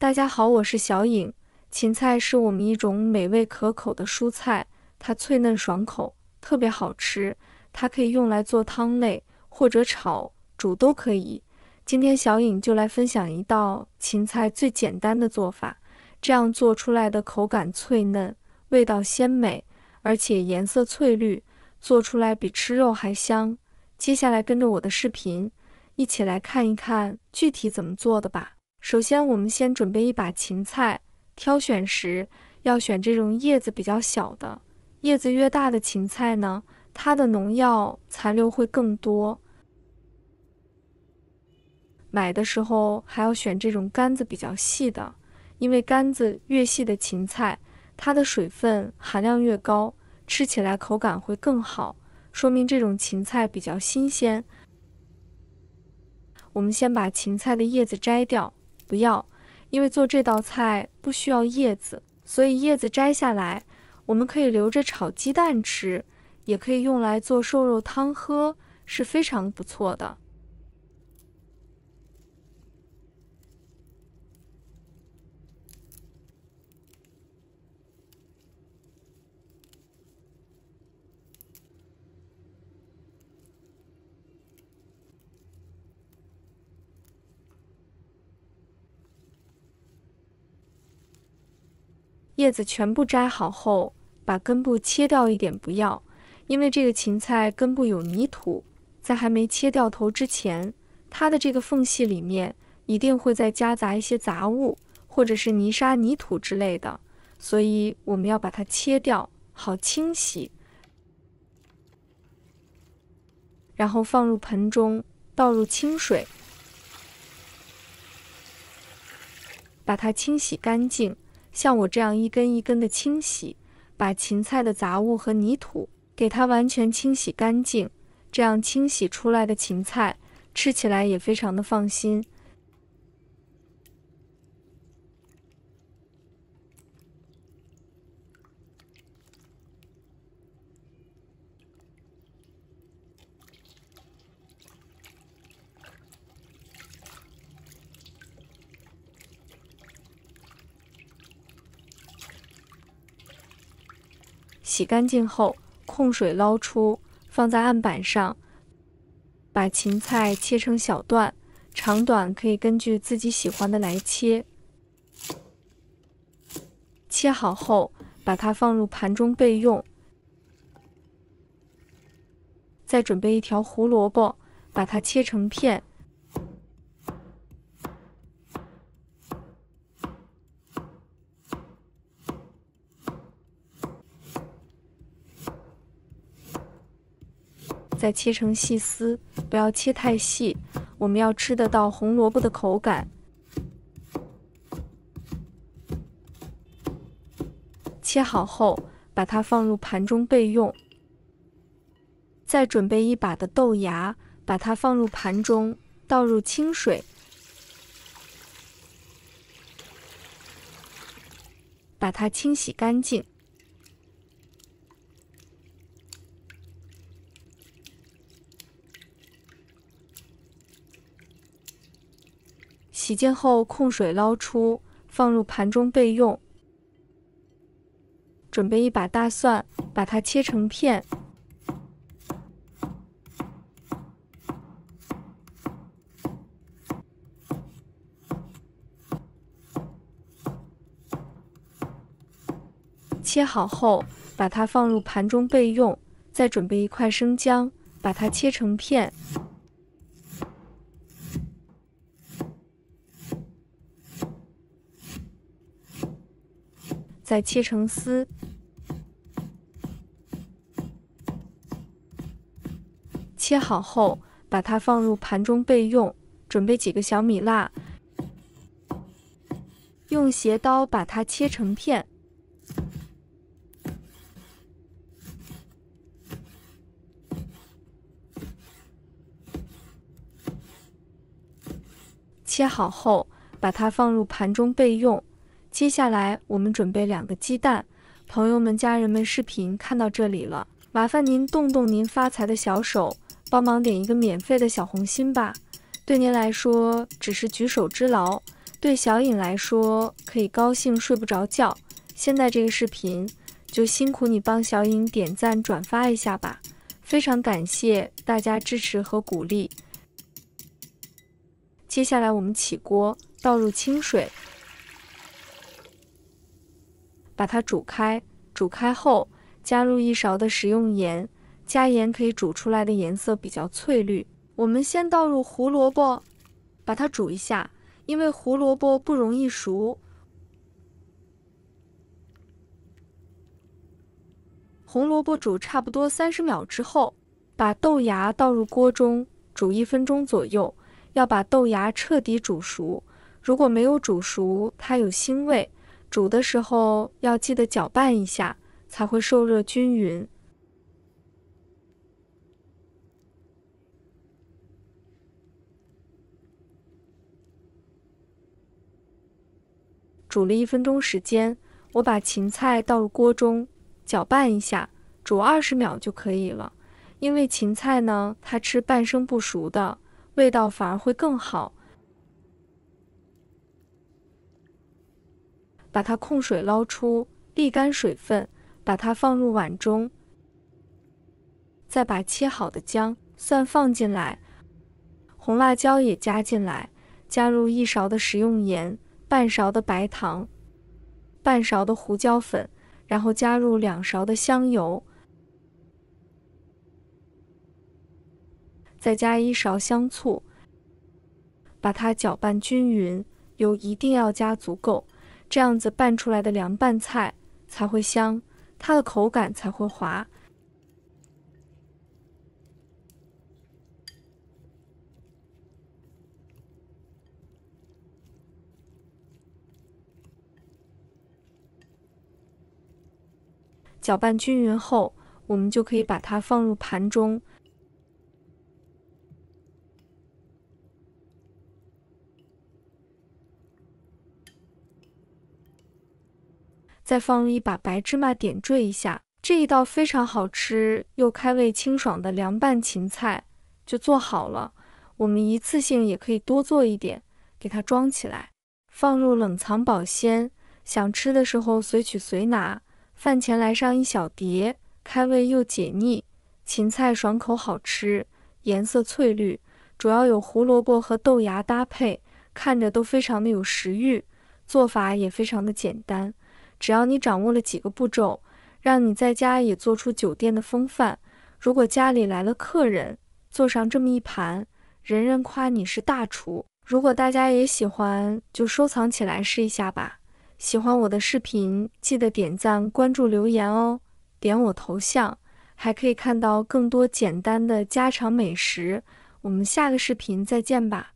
大家好，我是小颖。芹菜是我们一种美味可口的蔬菜，它脆嫩爽口，特别好吃。它可以用来做汤类，或者炒、煮都可以。今天小颖就来分享一道芹菜最简单的做法，这样做出来的口感脆嫩，味道鲜美，而且颜色翠绿，做出来比吃肉还香。接下来跟着我的视频，一起来看一看具体怎么做的吧。首先，我们先准备一把芹菜，挑选时要选这种叶子比较小的，叶子越大的芹菜呢，它的农药残留会更多。买的时候还要选这种杆子比较细的，因为杆子越细的芹菜，它的水分含量越高，吃起来口感会更好，说明这种芹菜比较新鲜。我们先把芹菜的叶子摘掉，不要，因为做这道菜不需要叶子，所以叶子摘下来，我们可以留着炒鸡蛋吃，也可以用来做瘦肉汤喝，是非常不错的。叶子全部摘好后，把根部切掉一点不要，因为这个芹菜根部有泥土，在还没切掉头之前，它的这个缝隙里面一定会再夹杂一些杂物，或者是泥沙、泥土之类的，所以我们要把它切掉，好清洗。然后放入盆中，倒入清水，把它清洗干净。像我这样一根一根的清洗，把芹菜的杂物和泥土给它完全清洗干净，这样清洗出来的芹菜吃起来也非常的放心。洗干净后，控水捞出，放在案板上。把芹菜切成小段，长短可以根据自己喜欢的来切。切好后，把它放入盘中备用。再准备一条胡萝卜，把它切成片。再切成细丝，不要切太细，我们要吃得到红萝卜的口感。切好后，把它放入盘中备用。再准备一把的豆芽，把它放入盘中，倒入清水，把它清洗干净。洗净后控水捞出，放入盘中备用。准备一把大蒜，把它切成片。切好后，把它放入盘中备用。再准备一块生姜，把它切成片。再切成丝，切好后，把它放入盘中备用。准备几个小米辣，用斜刀把它切成片。切好后，把它放入盘中备用。接下来我们准备2个鸡蛋。朋友们、家人们，视频看到这里了，麻烦您动动您发财的小手，帮忙点一个免费的小红心吧。对您来说只是举手之劳，对小颖来说，可以高兴睡不着觉。现在这个视频就辛苦你帮小颖点赞转发一下吧，非常感谢大家支持和鼓励。接下来我们起锅，倒入清水，把它煮开。煮开后，加入1勺的食用盐，加盐可以煮出来的颜色比较翠绿。我们先倒入胡萝卜，把它煮一下，因为胡萝卜不容易熟。红萝卜煮差不多30秒之后，把豆芽倒入锅中，煮1分钟左右，要把豆芽彻底煮熟。如果没有煮熟，它有腥味，煮的时候要记得搅拌一下，才会受热均匀。煮了1分钟时间，我把芹菜倒入锅中，搅拌一下，煮20秒就可以了。因为芹菜呢，它吃半生不熟的，味道反而会更好。把它控水捞出，沥干水分，把它放入碗中。再把切好的姜、蒜放进来，红辣椒也加进来，加入1勺的食用盐，半勺的白糖，半勺的胡椒粉，然后加入2勺的香油，再加1勺香醋，把它搅拌均匀，油一定要加足够，这样子拌出来的凉拌菜才会香，它的口感才会滑。搅拌均匀后，我们就可以把它放入盘中。再放入1把白芝麻点缀一下，这一道非常好吃又开胃清爽的凉拌芹菜就做好了。我们一次性也可以多做一点，给它装起来，放入冷藏保鲜，想吃的时候随取随拿。饭前来上1小碟，开胃又解腻。芹菜爽口好吃，颜色翠绿，主要有胡萝卜和豆芽搭配，看着都非常的有食欲。做法也非常的简单，只要你掌握了几个步骤，让你在家也做出酒店的风范。如果家里来了客人，做上这么一盘，人人夸你是大厨。如果大家也喜欢，就收藏起来试一下吧。喜欢我的视频，记得点赞、关注、留言哦。点我头像，还可以看到更多简单的家常美食。我们下个视频再见吧。